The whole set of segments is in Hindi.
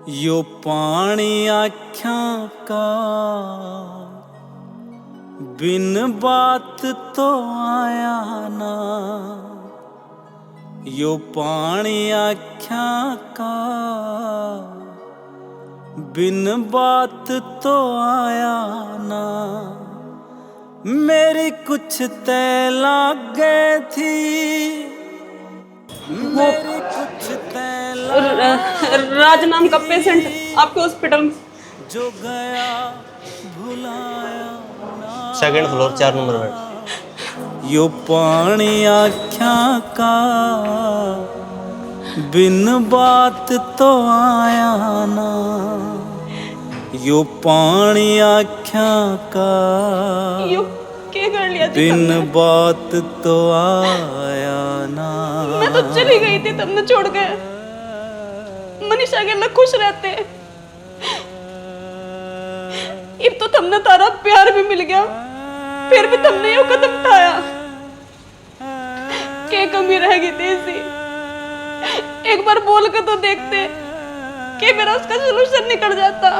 यो पानी आँखां का बिन बात तो आया ना, यो पानी आँखां का बिन बात तो आया ना। मेरी कुछ तय लागे थी, मेरी कुछ तय राज नाम का पेशेंट आपके हॉस्पिटल में जो गया भुलाया ना। Second floor 4 number bed. यो पानी आँखां का बिन बात तो आया ना, यो पानी आँखां का यो क्या कर लिया जी बिन तुमने? बात तो आया ना। मैं तो चली गई थी तुमने छोड़ के, मनीषा के लिए खुश रहते। अब तो तुमने तारा प्यार भी मिल गया, फिर भी तुमने यो कदम उठाया। क्या कमी रह गई थी इसी? एक बार बोल के तो देखते कि मेरा उसका सलूशन निकल जाता।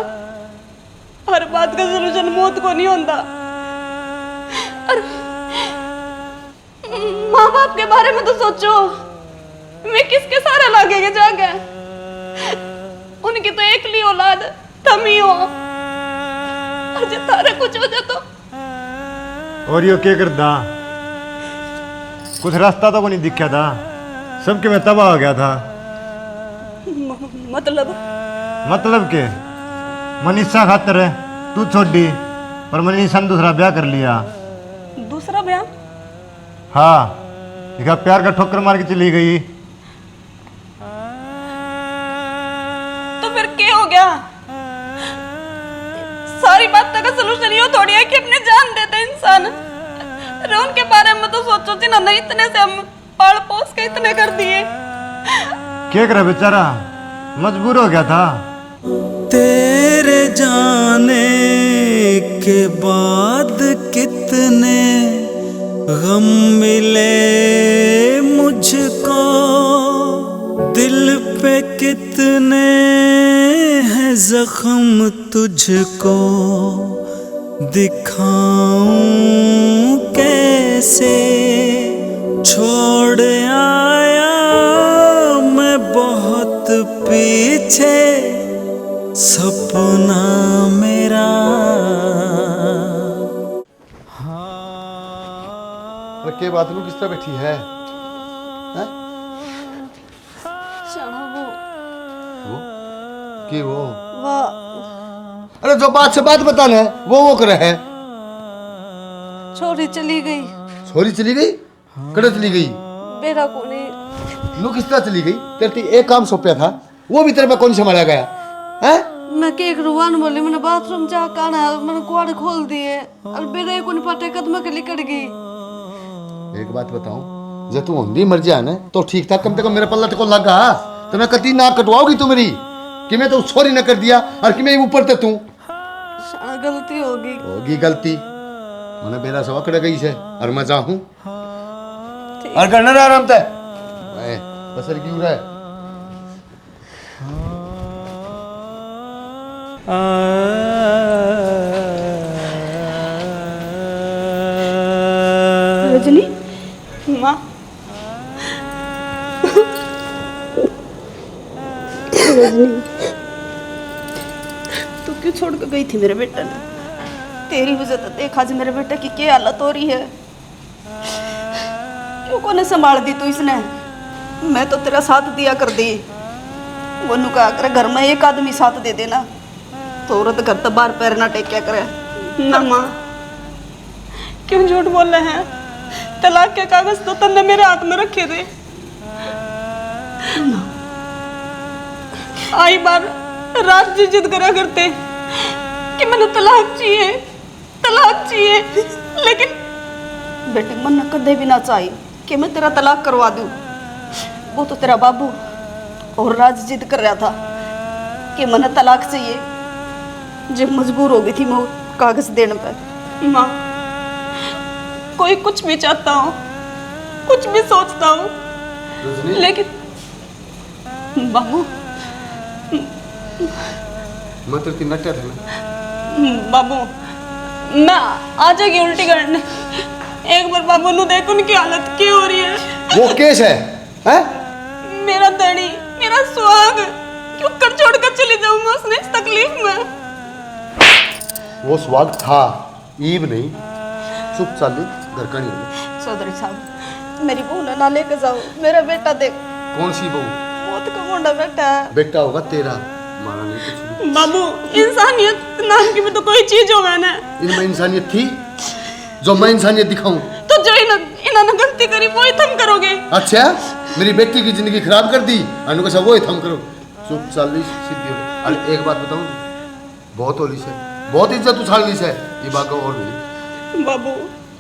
हर बात का सलूशन मौत को नहीं होता। और माँ बाप के बारे में तो सोचो, मैं किसके सहारे लागेगा जाके? उनकी तो एकली औलाद तुम ही हो। और जब तारा कुछ हो जाए तो और यो क्या करता? कुछ रास्ता तो को नहीं दिखा था, सबके में तबाह हो गया था। मतलब के मनीषा खातर तू छोड़ दी, पर मनीषा ने दूसरा ब्याह कर लिया। दूसरा ब्याह? हाँ, देखा प्यार का ठोकर मार के चली गई। तो फिर क्या हो गया? सारी बात का सलूशन ये थोड़ी है कि अपनी जान देते इंसान। अरे उनके बारे में तो सोचो थी ना, इतने से हम पाल पोस के इतने कर दिए। क्या करे बेचारा, मजबूर हो गया था। तेरे जाने के बाद कितने गम मिले मुझको, दिल पे कितने हैं जख्म तुझको दिखाऊं कैसे। छोड़ आया मैं बहुत पीछे सपना मेरा। के बात में किस तरह बैठी है? हैं? वो के वो? अरे जो बात से बात बता है वो करे है। छोरी चली गई। छोरी चली गई? कड़े चली गई? बेरा को नहीं। लो किस तरह चली गई? तेरे एक काम सौंपया था, वो भी तेरे में कौन संभाला गया? हैं? मैं केक रुवान बोली, मैंने बाथरूम जा कर आना, मैंने कुआड़ खोल दिए और बेरा को नहीं पता कदम के लिकड़ गई। एक बात बताऊं, जब तू होंगी मर जाए ना तो ठीक था, कम से कम मेरा पल्ला तो लगा तो मैं कती ना कटवाओगी तू मेरी कि मैं तो छोरी न कर दिया और कि मैं ऊपर ते तू गलती होगी गलती मैंने बेरा सवा कड़ गई से और मैं जाऊं और करना रहा आराम ते बसर क्यों रहा है। रजनी माँ, रजनी तू क्यों छोड़ कर गई थी मेरे बेटे ने? तेरी वजह से देखा आज मेरे बेटे की क्या हालत हो रही है। क्यों को ने संभाल दी तू इसने? मैं तो तेरा साथ दिया कर दी। वो नु कहा करे घर में एक आदमी साथ दे देना तो औरत घर तो बाहर पैर ना टेक क्या करे ना। माँ क्यों झूठ बोल रहे हैं? तलाक के कागज तो तुमने मेरे हाथ में रखे थे। आई बार रात जी जिद करा करते कि मैंने तलाक चाहिए, लेकिन बेटे मन न कदे भी ना चाहिए कि मैं तेरा तलाक करवा दूं। वो तो तेरा बाबू और राज जिद कर रहा था कि मैंने तलाक चाहिए। जब मजबूर हो गई थी मैं कागज देने पर। माँ, कोई कुछ भी चाहता हो, कुछ भी सोचता हूँ, लेकिन बाबू मैं तेरे की नट्या था ना। बाबू मैं आ जाएगी उल्टी करने। एक बार बाबू नु देख उनकी हालत क्या हो रही है। वो केस है हैं? मेरा धनी मेरा सुहाग क्यों कर छोड़ कर चली जाऊं मैं उसने इस तकलीफ में। वो स्वागत था ईब नहीं, चुप चाली घर का नहीं होगा। चौधरी साहब मेरी बहू ने ना लेके जाओ। मेरा बेटा देख कौन सी बहू? बहुत कमोंडा बेटा है। बेटा होगा तेरा, मारा नहीं कुछ भी। बाबू इंसानियत नाम की भी तो कोई चीज होगा ना। इनमें इंसानियत थी जो मैं इंसानियत दिखाऊं? तो जो इन्होंने गलती करी वही तुम करोगे। अच्छा मेरी बेटी की जिंदगी खराब कर दी, अनु कैसा वो ही थम करो। चुप चाली सीधी हो। अरे एक बात बताऊं, बहुत होली से बहुत इज्जत उछालनी से ये बात और नहीं। बाबू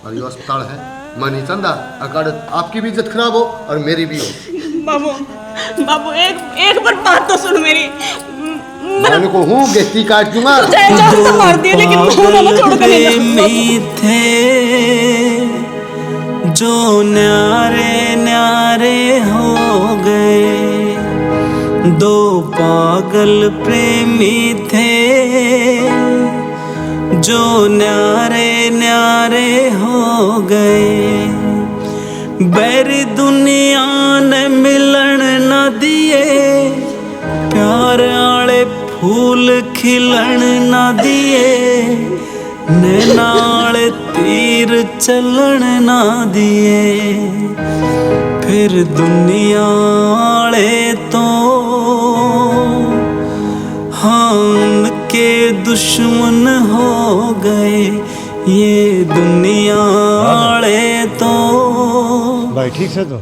और ये अस्पताल है, मैं नहीं चाहता अकाड़ आपकी भी इज्जत खराब हो और मेरी भी हो। बाबू बाबू एक बार बात तो सुन मेरी। मैं को हूँ गेती काट दूंगा। चाहे जान तो मार दिए लेकिन मैं ना छोड़ कर नहीं प्रेमी थे जो न्यारे न्यारे हो गए। दो पागल प्रेमी थे जो न्यारे न्यारे हो गए। बैर दुनिया ने मिलन न दिए, प्यार आले फूल खिलन न दिए, नैनाल तीर चलन ना दिए। फिर दुनिया आले तो हम के दुश्मन हो गए। ये दुनिया आले तो। भाई ठीक से तो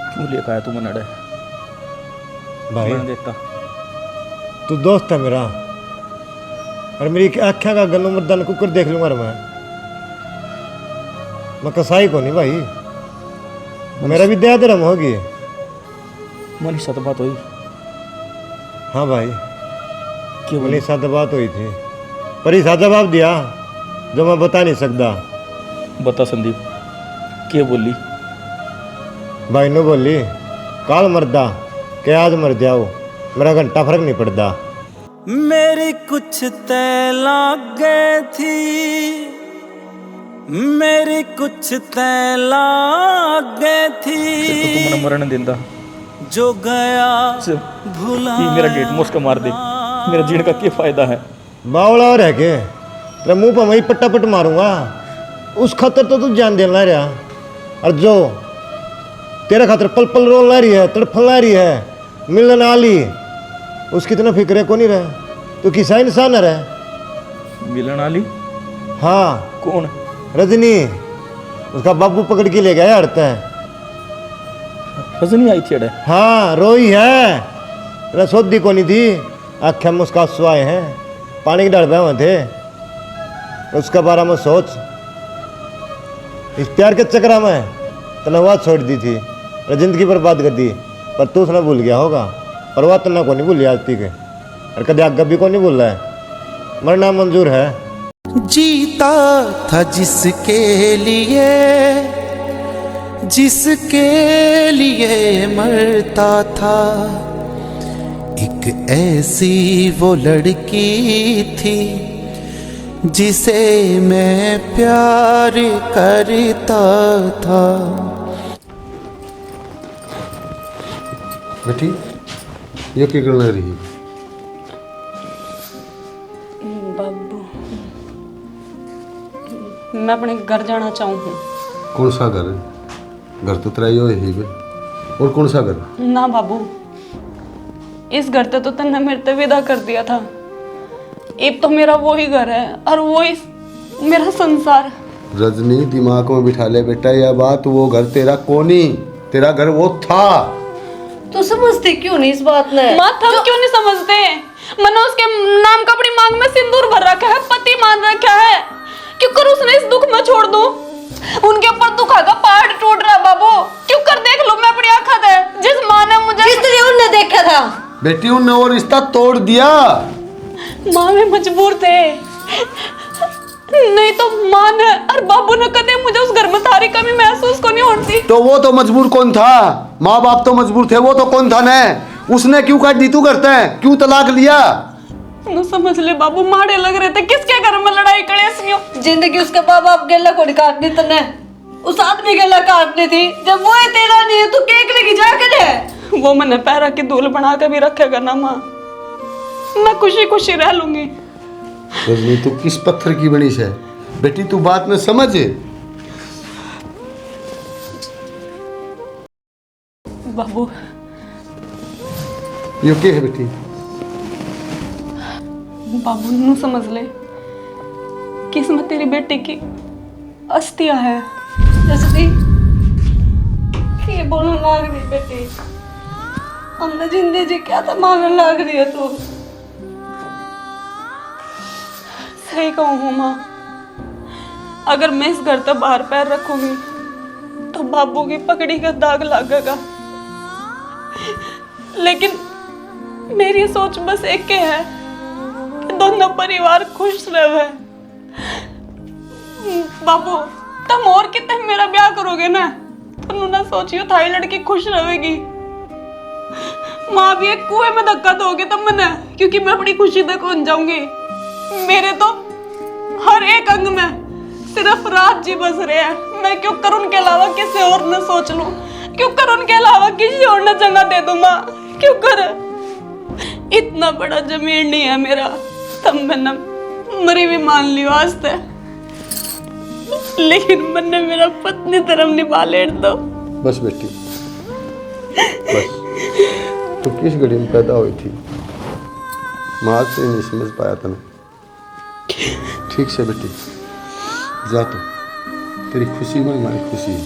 क्यों लेकर आया तू मन अड़े? भाई मैं देखता तू दोस्त है मेरा, और मेरी आख्या का गन्नू मर्दान कुकर देख लूंगा मैं कसाई को नहीं भाई। मेरा भी दया धर्म होगी। मनीषा तो बात हुई? हाँ भाई क्यों बोली? मनीषा तो बात हुई थी, पर ऐसा जवाब दिया जो मैं बता नहीं सकता। बता संदीप, क्या बोली? भाई ने बोली काल मरदा के आज मर जाओ, मेरा घंटा फर्क नहीं पड़ता। मेरी कुछ तय लागे थी, मेरी कुछ तय लागे थी। तो तू मना मरण देंदा जो गया भुला। ये मेरा गेट मुस्का मार दे, मेरा जीने का क्या फायदा है? बावला और है के तेरा मुंह पर वही पट्टा पट मारूंगा। उस खतर तो तू जान देना रहा, और जो तेरा खतर पल पल रोल ला रही है, तड़फल ला रही है, मिलन आली, उसकी इतना फिक्र है को नहीं रहे। तो किसा इंसान रहे। मिलन आली? हाँ कौन? रजनी, उसका बाबू पकड़ के ले गया हड़ता है। रजनी आई थी अड़े? हाँ रोई है, तेरा सोदी को नहीं थी। आख्या में उसका आंसू आए हैं, पानी के डर हुए थे। उसका बारे में सोच, इस प्यार के चक्कर में तनवा छोड़ दी थी, जिंदगी बर्बाद कर दी। पर तू उसने भूल गया होगा, पर वह तना को नहीं भूल आती के, और कभी आगे भी को नहीं भूल रहा है। मरना मंजूर है। जीता था जिसके लिए मरता था। एक ऐसी वो लड़की थी जिसे मैं प्यार करता था। बेटी ये क्या करना रही? बाबू मैं अपने घर जाना चाहूँ। कौन सा घर है? घर तो तेरा यो ही है, और कौन सा घर? ना बाबू, इस घर से तो तन्ने मेरे से विदा कर दिया था। अब तो मेरा वो ही घर है और वो ही मेरा संसार। रजनी दिमाग में बिठा ले बेटा, यह बात वो घर तेरा कोनी, तेरा घर वो था। तो समझते क्यों नहीं इस बात ने? माथा क्यों नहीं समझते? मैंने उसके नाम का अपनी मांग में सिंदूर भर रखा है, पति मान रखा है। क्यों कर उसने इस दुख में छोड़ दूं? उनके ऊपर दुख का पहाड़ टूट रहा बाबू। क्यों कर देख लो मैं अपनी आंखों से, जिस माँ ने मुझे इसलिए उनने देखा था। बेटी उनने वो रिश्ता तोड़ दिया। माँ में मजबूर थे, नहीं तो माँ ने और बाबू ने कदे मुझे उस घर में थारी कमी महसूस को नहीं होती। तो वो तो मजबूर कौन था? माँ बाप तो मजबूर थे, वो तो कौन था ने? उसने क्यों काट दी, तू करता है क्यों तलाक लिया? नु समझ ले बाबू, माड़े लग रहे थे, किसके घर में लड़ाई कलेसियों। जिंदगी उसके बाप बाप गेला को नहीं काटनी तने, उस आदमी गेला काटनी थी। जब वो ही तेरा नहीं है, तू केक लेके जाके ले। वो मैंने पैरा की धूल बना के भी रखेगा ना माँ, मैं खुशी खुशी रह लूंगी। रजनी तू किस पत्थर की बनी है बेटी, तू बात में समझ। बाबू ये क्या है बेटी? बाबू नू समझ ले, किस्मत तेरी बेटी की अस्तिया है। जसती के बोलने लाग रही बेटी, हमने जिंदगी जी क्या था मांगने लाग रही है तू। सही कहूँ हूँ माँ, अगर मैं इस घर तक बाहर पैर रखूंगी तो बाबू की पकड़ी का दाग लगेगा। लेकिन मेरी सोच बस एक के है कि दोनों परिवार खुश रहे। बाबू तुम और कितने मेरा ब्याह करोगे ना, तुम ना सोचियो थाई लड़की खुश रहेगी। माँ भी एक कुएं में धक्का दोगे तुम मैंने, क्योंकि मैं अपनी खुशी तक पहुंच जाऊंगी। मेरे तो हर एक अंग में सिर्फ राज जी बस रहे हैं। मैं क्यों कर उनके अलावा किसी और न सोच लूं, क्यों कर उनके अलावा किसी और न जगह दे दूं माँ, क्यों कर। इतना बड़ा जमीन नहीं है मेरा, तब मैंने मरी भी मान ली वास्ते, लेकिन मैंने मेरा पत्नी धर्म निभा लेट दो। बस बेटी बस, तू किस घड़ी में पैदा हुई थी, माँ से नहीं समझ पाया तने। ठीक से बेटी जा, तू तेरी खुशी में हमारी खुशी है।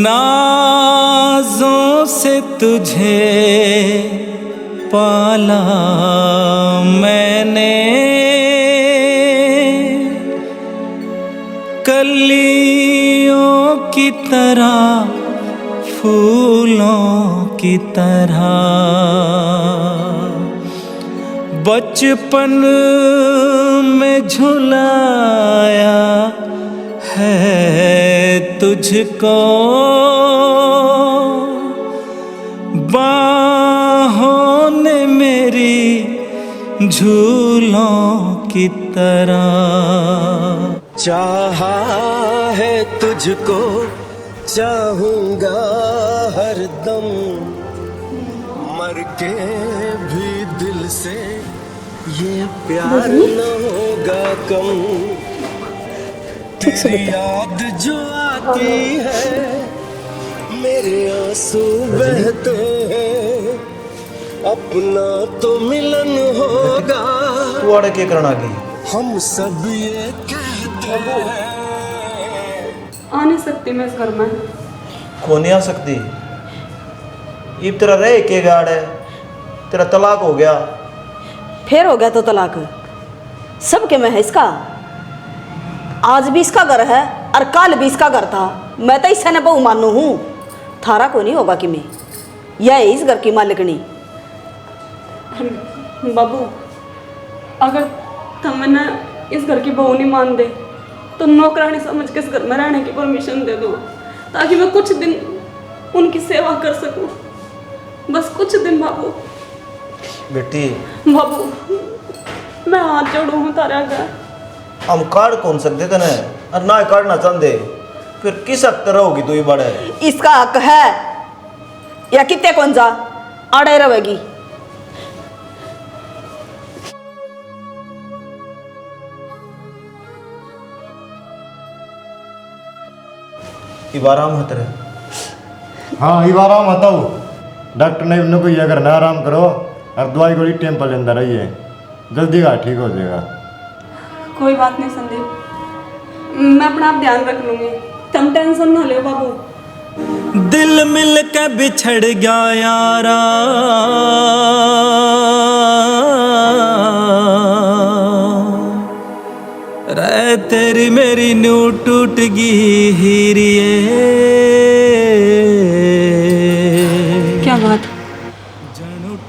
नाज़ों से तुझे पाला मैंने, कलियों की तरह फूलों की तरह, बचपन में झुलाया है तुझको, बाहों ने मेरी झूलों की तरह। चाहा है तुझको, चाहूंगा हरदम, मर के भी दिल से ये प्यार न होगा कम। तेरी याद जो आती है, मेरे आंसू बहते हैं, अपना तो मिलन होगा। तू आड़े के करना की हम सब ये कहते हैं। आ नहीं सकती मैं इस घर में। खो नहीं आ सकती, इब तेरा रह के गाड़ है, तेरा तलाक हो गया। फिर हो गया तो तलाक सबके में है इसका। आज भी इसका घर है और कल भी इसका घर था। मैं तो इससे न बहु मानू हूँ, थारा को नहीं होगा कि मैं यह है इस घर की मालिकनी। बाबू अगर तुम मैंने इस घर की बहू नहीं मान दे तो नौकरानी समझ के इस घर में रहने की परमिशन दे दो, ताकि मैं कुछ दिन उनकी सेवा कर सकूं। बस कुछ दिन बाबू। बेटी बाबू मैं हाथ जोड़ू हूँ तारा का। हम काट कौन सकते थे ना, और ना काटना चाहते, फिर किस हक तरह होगी तू ये बड़े। इसका हक है या कितने कौन जा अड़े रहेगी। इबाराम हत रहे। हाँ ये बार आराम आता हूँ, डॉक्टर ने इनको ये करना आराम करो और दवाई गोली टाइम पर लेंदा रहिए, जल्दी का ठीक हो जाएगा। कोई बात नहीं संदीप, मैं अपना आप ध्यान रख लूंगी, तुम टेंशन ना ले बाबू। दिल मिल के बिछड़ गया यारा, रे तेरी मेरी न्यू टूट गई हीरिए। क्या बात,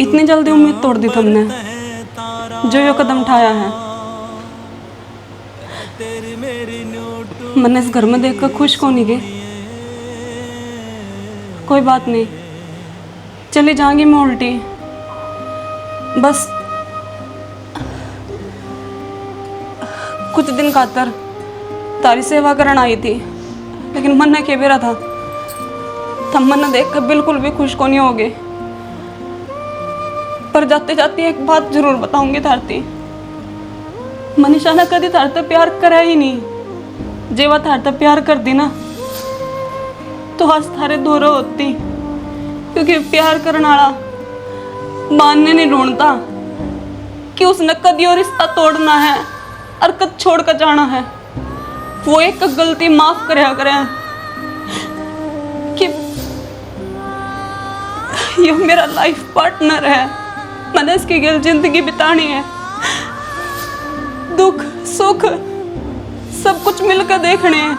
इतनी जल्दी उम्मीद तोड़ दी तुमने जो ये कदम उठाया है। मैंने इस घर में देखकर खुश कौन नहीं गए। कोई बात नहीं, चली जाऊंगी मैं उल्टी। बस कुछ दिन खातर तारी सेवा करने आई थी, लेकिन मन ने केबेरा था। तब मन देख कर बिल्कुल भी खुश को नहीं होगे। पर जाते जाते एक बात जरूर बताऊंगी थारती। मनीषा ने कभी थारते प्यार करा ही नहीं। जे वह थारते प्यार कर दी ना तो आज थारे दोहरा होती, क्योंकि प्यार करने वाला मानने नहीं ढूंढता कि उसने कभी और रिश्ता तोड़ना है और कद छोड़ कर जाना है। वो एक गलती माफ करया करे कि ये मेरा लाइफ पार्टनर है, मैंने इसकी गिल जिंदगी बितानी है। दुख सुख सब कुछ मिलकर देखने हैं।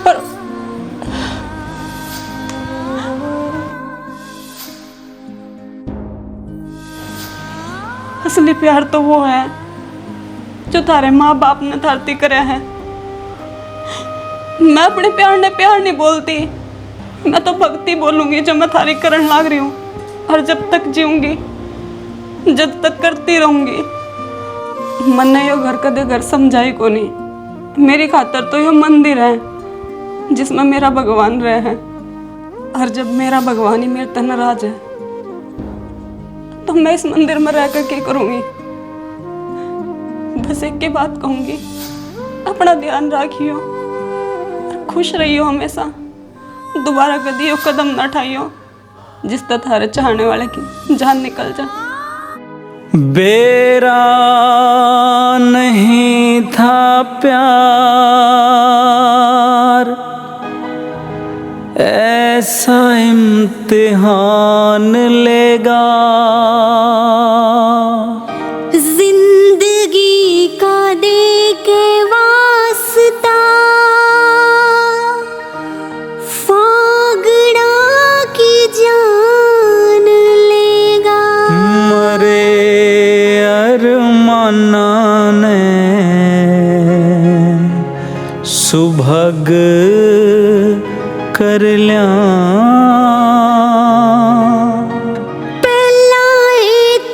पर असली प्यार तो वो है जो थारे माँ बाप ने धरती करे है। मैं अपने प्यार ने प्यार नहीं बोलती, मैं तो भक्ति बोलूंगी जो मैं थारी करन लाग रही हूँ। और जब तक जीऊंगी जब तक करती रहूंगी। मन ने यो घर कदे घर समझाई को नहीं। मेरी खातर तो यो मंदिर है जिसमें मेरा भगवान रहे है। और जब मेरा भगवान ही मेरे तन राज है तो मैं इस मंदिर में रहकर क्या करूंगी। बस एक की बात कहूंगी, अपना ध्यान रखियो, खुश रहियो हमेशा। दोबारा कभी यो कदम न उठाइयो जिस तरह थारे चाहने वाले की जान निकल जा। बेरा नहीं था प्यार, ऐसा इम्तिहान लेगा। जिंदगी का दे के वास्ता फागड़ा की जान लेगा। मरे अरमाना ने सुभग कर लिया। पहला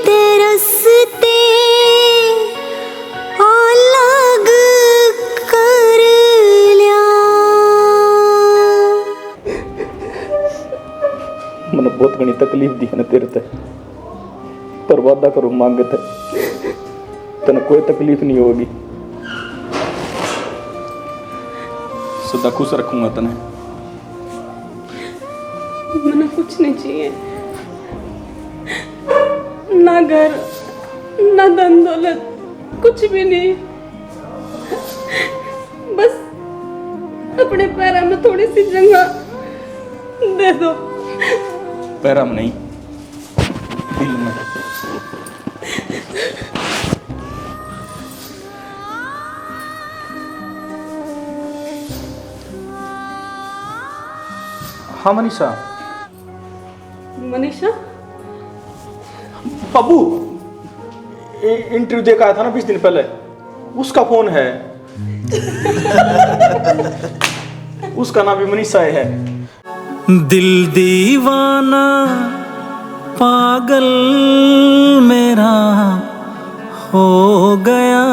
तरसते अलग कर लिया। मैंने बहुत घनी तकलीफ दी है तेरे ते, पर वादा करो मांगे थे तेने कोई तकलीफ नहीं होगी। सदा खुश रखूंगा तने। मैंने कुछ नहीं चाहिए, ना घर ना धन दौलत, कुछ भी नहीं। बस अपने पैरों में थोड़ी सी जगह दे दो। पैरा में नहीं, दिल में। हाँ मनीषा। मनीषा बाबू इंटरव्यू देकर आया था ना 20 दिन पहले, उसका फोन है। उसका नाम भी मनीषा है। दिल दीवाना पागल मेरा हो गया।